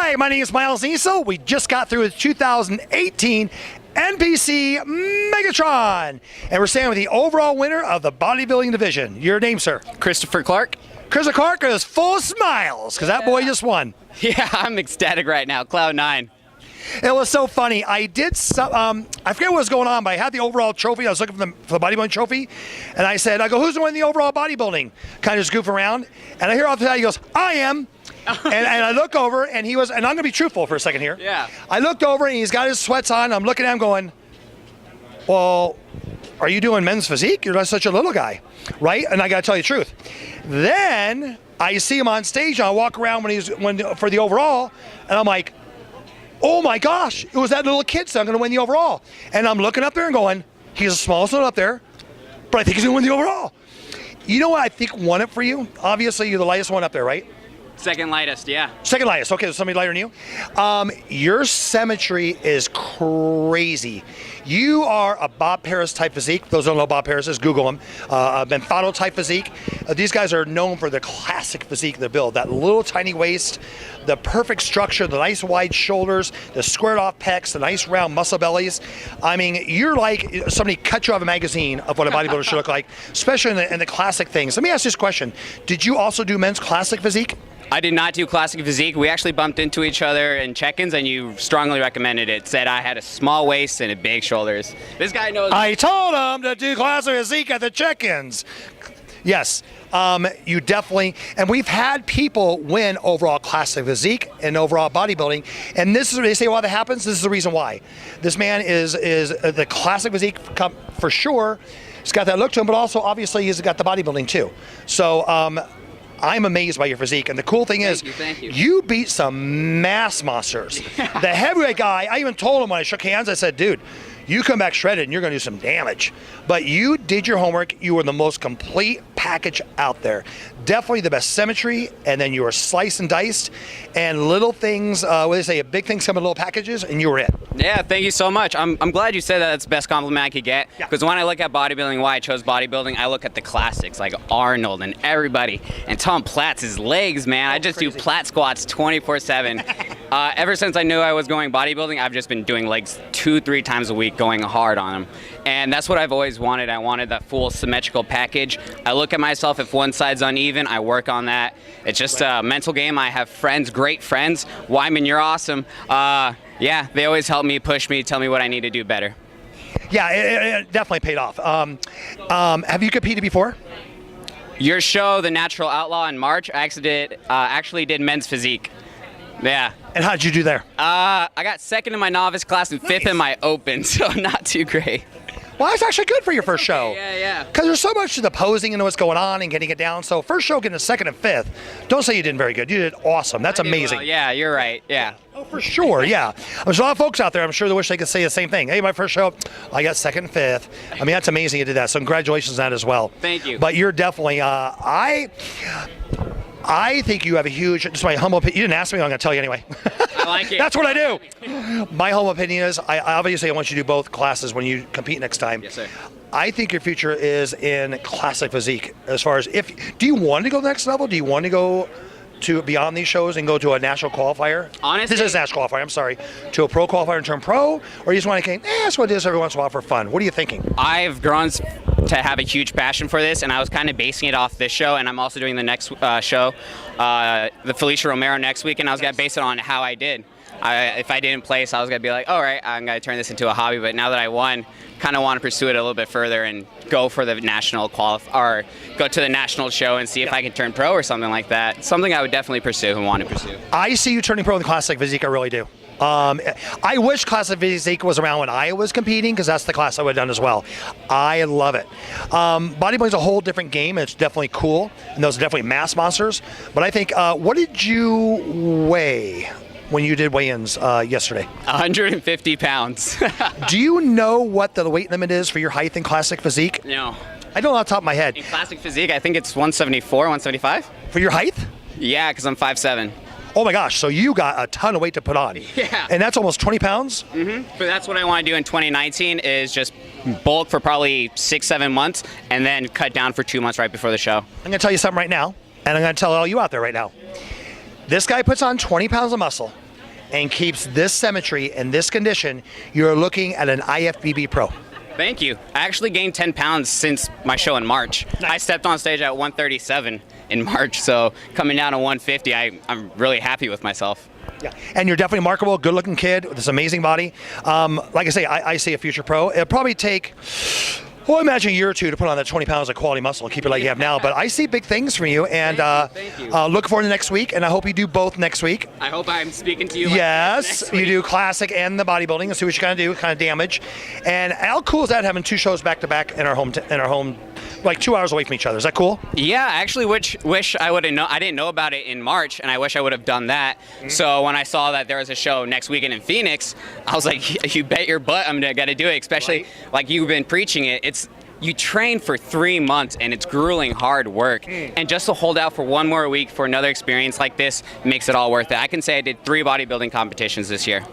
Hi, my name is Miles Niesel. We just got through the 2018 NPC Megatron, and we're standing with the overall winner of the bodybuilding division. Your name, sir? Christopher Clark. Christopher Clark is full of smiles because that boy just won. Yeah, I'm ecstatic right now. Cloud 9. It was so funny. I did some, I forget what was going on, but I had the overall trophy. I was looking for the bodybuilding trophy, and I said, who's winning the overall bodybuilding? Kind of just goof around, and I hear off the side, he goes, I am. and I look over, and he was, and I'm going to be truthful for a second here. Yeah. I looked over, and he's got his sweats on. I'm looking at him going, well, are you doing men's physique? You're not such a little guy, right? And I got to tell you the truth. Then I see him on stage, and I walk around for the overall, and I'm like, oh my gosh, it was that little kid, so I'm going to win the overall. And I'm looking up there and going, he's the smallest one up there, but I think he's going to win the overall. You know what I think won it for you? Obviously, you're the lightest one up there, right? Second lightest, yeah. Second lightest. Okay, so somebody lighter than you. Your symmetry is crazy. You are a Bob Paris type physique. Those who don't know Bob Paris is, Google him. Benfano type physique. These guys are known for the classic physique they build. That little tiny waist, the perfect structure, the nice wide shoulders, the squared off pecs, the nice round muscle bellies. I mean, you're like somebody cut you off a magazine of what a bodybuilder should look like, especially in the classic things. Let me ask you this question. Did you also do men's classic physique? I did not do classic physique. We actually bumped into each other in check-ins, and you strongly recommended it. Said I had a small waist and big shoulders. This guy knows. I told him to do classic physique at the check-ins. Yes, you definitely, and we've had people win overall classic physique and overall bodybuilding, and this is, they say why that happens. This is the reason why. This man is the classic physique for sure. He's got that look to him, but also obviously he's got the bodybuilding too. So. I'm amazed by your physique, and the cool thing is, thank you. You beat some mass monsters. The heavyweight guy, I even told him when I shook hands, I said, dude, you come back shredded and you're going to do some damage. But you did your homework. You were the most complete package out there. Definitely the best symmetry, and then you were sliced and diced, and little things, what do they say, big things come in little packages, and you were it. Yeah, thank you so much. I'm glad you said that. That's the best compliment I could get. Because when I look at bodybuilding, why I chose bodybuilding, I look at the classics like Arnold and everybody. And Tom Platt's his legs, man. I just do Platt squats 24/7. Ever since I knew I was going bodybuilding, I've just been doing legs 2-3 times a week, going hard on them. And that's what I've always wanted. I wanted that full symmetrical package. I look at myself, if one side's uneven, I work on that. It's just a mental game. I have friends, great friends. Wyman, you're awesome. Yeah, they always help me, push me, tell me what I need to do better. Yeah, it definitely paid off. Have you competed before? Your show, The Natural Outlaw, in March, I actually did men's physique. Yeah. And how did you do there? I got second in my novice class and fifth in my open, so not too great. Well, that's actually good for your first show. Yeah. Because there's so much to the posing and what's going on and getting it down. So first show, getting a second and fifth. Don't say you did very good. You did awesome. That's amazing. Well, yeah, you're right. Yeah. Oh, for sure. Yeah. There's a lot of folks out there, I'm sure they wish they could say the same thing. Hey, my first show, I got second and fifth. I mean, that's amazing you did that. So congratulations on that as well. Thank you. But you're definitely, I think you have a huge, just my humble opinion. You didn't ask me, I'm going to tell you anyway. I like it. That's what I do. My humble opinion is, I want you to do both classes when you compete next time. Yes, sir. I think your future is in classic physique. As far as do you want to go to the next level? Do you want to go to beyond these shows and go to a national qualifier? Honestly, this is a national qualifier. I'm sorry, to a pro qualifier and turn pro, or you just want to I just want to do this every once in a while for fun. What are you thinking? I've grown to have a huge passion for this, and I was kind of basing it off this show, and I'm also doing the next show, the Felicia Romero next week, and I was going to base it on how I did. If I didn't place, I was going to be like, all right, I'm going to turn this into a hobby, but now that I won, kind of want to pursue it a little bit further and go for the national or go to the national show and see if I can turn pro or something like that. Something I would definitely pursue and want to pursue. I see you turning pro in the classic physique, I really do. I wish classic physique was around when I was competing, because that's the class I would have done as well. I love it. Bodybuilding is a whole different game. It's definitely cool, and those are definitely mass monsters. But I think, what did you weigh when you did weigh-ins yesterday? 150 pounds. Do you know what the weight limit is for your height in classic physique? No. I don't know off the top of my head. In classic physique, I think it's 174, 175. For your height? Yeah, because I'm 5'7". Oh my gosh, so you got a ton of weight to put on. Yeah. And that's almost 20 pounds? Mm-hmm. But that's what I want to do in 2019 is just bulk for probably 6-7 months and then cut down for 2 months right before the show. I'm going to tell you something right now, and I'm going to tell all you out there right now. This guy puts on 20 pounds of muscle. and keeps this symmetry and this condition, you're looking at an IFBB Pro. Thank you. I actually gained 10 pounds since my show in March. Nice. I stepped on stage at 137 in March, so coming down to 150, I'm really happy with myself. Yeah, and you're definitely marketable, good-looking kid with this amazing body. Like I say, I see a future pro. It'll probably take, well, imagine a year or two to put on that 20 pounds of quality muscle and keep it like you have now. But I see big things from you, and Thank you. Look forward to next week, and I hope you do both next week. I hope I'm speaking to you. Yes, next you week. do classic and the bodybuilding, and see what you're gonna do, kind of damage. And how cool is that, having two shows back to back in our home, like 2 hours away from each other? Is that cool? Yeah, I actually wish I would have known. I didn't know about it in March, and I wish I would have done that. So when I saw that there was a show next weekend in Phoenix, I was like, you bet your butt I'm gonna do it. Especially like you've been preaching it. You train for 3 months, and it's grueling hard work. And just to hold out for one more week for another experience like this makes it all worth it. I can say I did 3 bodybuilding competitions this year.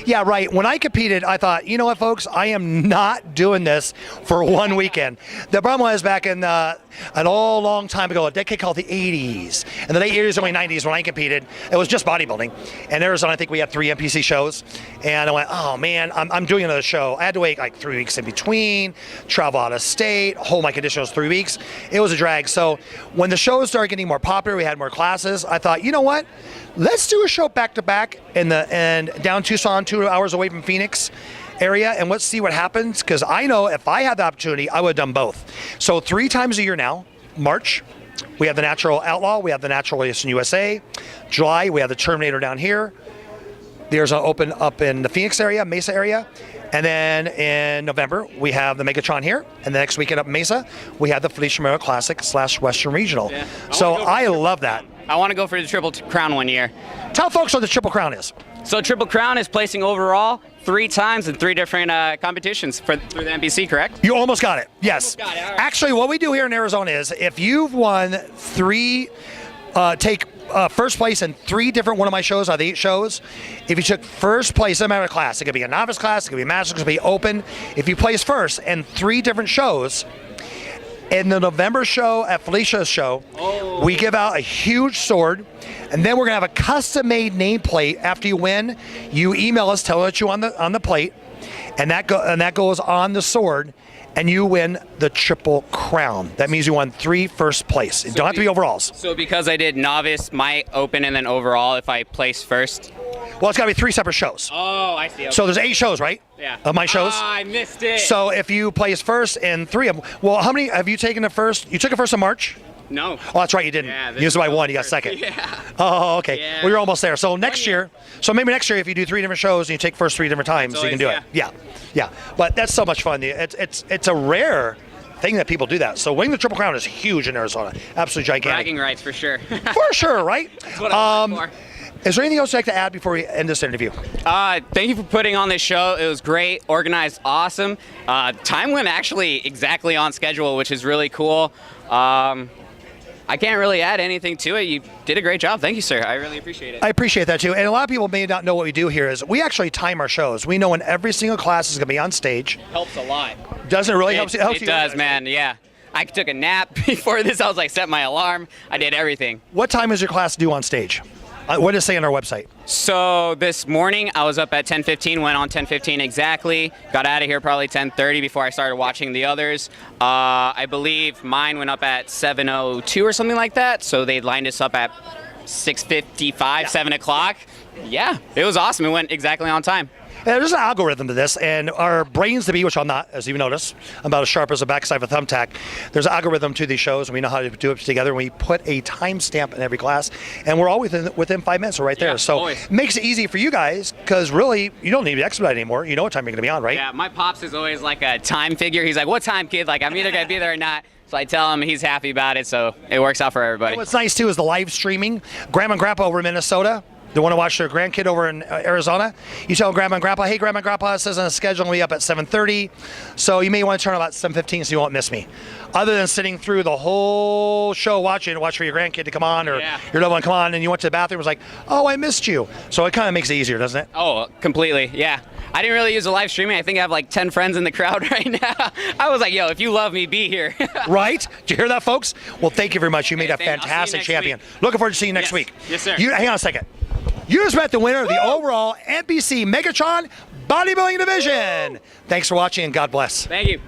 Yeah, right. When I competed, I thought, you know what, folks, I am not doing this for one weekend. The problem was back in an old long time ago, a decade called the 80s. In the late 80s, early 90s, when I competed, it was just bodybuilding. In Arizona, I think we had 3 NPC shows. And I went, oh, man, I'm doing another show. I had to wait like 3 weeks in between, travel out of state, hold my condition was 3 weeks. It was a drag. So when the shows started getting more popular, we had more classes, I thought, you know what? Let's do a show back to back and down Tucson, 2 hours away from Phoenix area, and let's see what happens. Because I know if I had the opportunity, I would have done both. So 3 times a year now, March, we have the Natural Outlaw, we have the Natural Race in USA. July, we have the Terminator down here. There's an open up in the Phoenix area, Mesa area. And then in November, we have the Megatron here. And the next weekend up in Mesa, we have the Felicia Romero Classic / Western Regional. Yeah. So I love that. I want to go for the Triple Crown one year. Tell folks what the Triple Crown is. So Triple Crown is placing overall 3 times in 3 different competitions through the NBC, correct? You almost got it. Yes. Almost got it. All right. Actually, what we do here in Arizona is if you've won 3, take first place in 3 different one of my shows out of the 8 shows. If you took first place, doesn't matter the class. It could be a novice class, it could be a master, it could be open. If you place first in 3 different shows, in the November show at Felicia's show, we give out a huge sword, and then we're gonna have a custom-made nameplate. After you win, you email us, tell us you on the plate, and that goes on the sword, and you win the Triple Crown. That means you won 3 first place. It don't have to be overalls. So because I did novice, my open, and then overall, if I place first. Well, it's got to be 3 separate shows. Oh, I see. Okay. So there's 8 shows, right? Yeah. Of my shows. Ah, I missed it. So if you place first in 3 of them, well, how many have you taken the first? You took it first in March? No. Oh, that's right, you didn't. Yeah, You used by 1, you got second. Yeah. Oh, okay. Yeah. Well, you're almost there. So next year, maybe next year, if you do 3 different shows and you take first 3 different times, you can do it. Yeah. But that's so much fun. It's a rare thing that people do that. So winning the Triple Crown is huge in Arizona. Absolutely gigantic. Bragging rights for sure. For sure, right? That's what I'm for. Is there anything else you'd like to add before we end this interview? Thank you for putting on this show. It was great, organized, awesome. Time went actually exactly on schedule, which is really cool. I can't really add anything to it. You did a great job. Thank you, sir. I really appreciate it. I appreciate that too. And a lot of people may not know what we do here is we actually time our shows. We know when every single class is going to be on stage. Helps a lot. Doesn't it really help? It does, man. Yeah. I took a nap before this. I was like, set my alarm. I did everything. What time is your class due on stage? What does it say on our website? So this morning I was up at 10:15, went on 10:15 exactly, got out of here probably 10:30 before I started watching the others. I believe mine went up at 7:02 or something like that, so they lined us up at 6:55, 7 o'clock. Yeah, it was awesome. It went exactly on time. Yeah, there's an algorithm to this, and our brains to be, which I'm not, as you notice, I'm about as sharp as the backside of a thumbtack. There's an algorithm to these shows, and we know how to do it together, and we put a timestamp in every class, and we're all within 5 minutes, we're right there. So always. It makes it easy for you guys, because really, you don't need to expedite anymore. You know what time you're going to be on, right? Yeah, my pops is always like a time figure. He's like, what time, kid? Like, I'm either going to be there or not. So I tell him, he's happy about it, so it works out for everybody. What's nice, too, is the live streaming. Grandma and Grandpa over in Minnesota, they want to watch their grandkid over in Arizona. You tell Grandma and Grandpa, hey, Grandma and Grandpa, it says on the schedule we'll be up at 7:30, so you may want to turn about 7:15 so you won't miss me. Other than sitting through the whole show watch for your grandkid to come on or your loved one come on, and you went to the bathroom, it was like, oh, I missed you. So it kind of makes it easier, doesn't it? Oh, completely, yeah. I didn't really use the live streaming. I think I have like 10 friends in the crowd right now. I was like, yo, if you love me, be here. Right? Did you hear that, folks? Well, thank you very much. You made a I'll see you fantastic next champion. week. Looking forward to seeing you next week. Yes, sir. Hang on a second. You just met the winner of the overall NBC Megatron Bodybuilding Division. Thanks for watching and God bless. Thank you.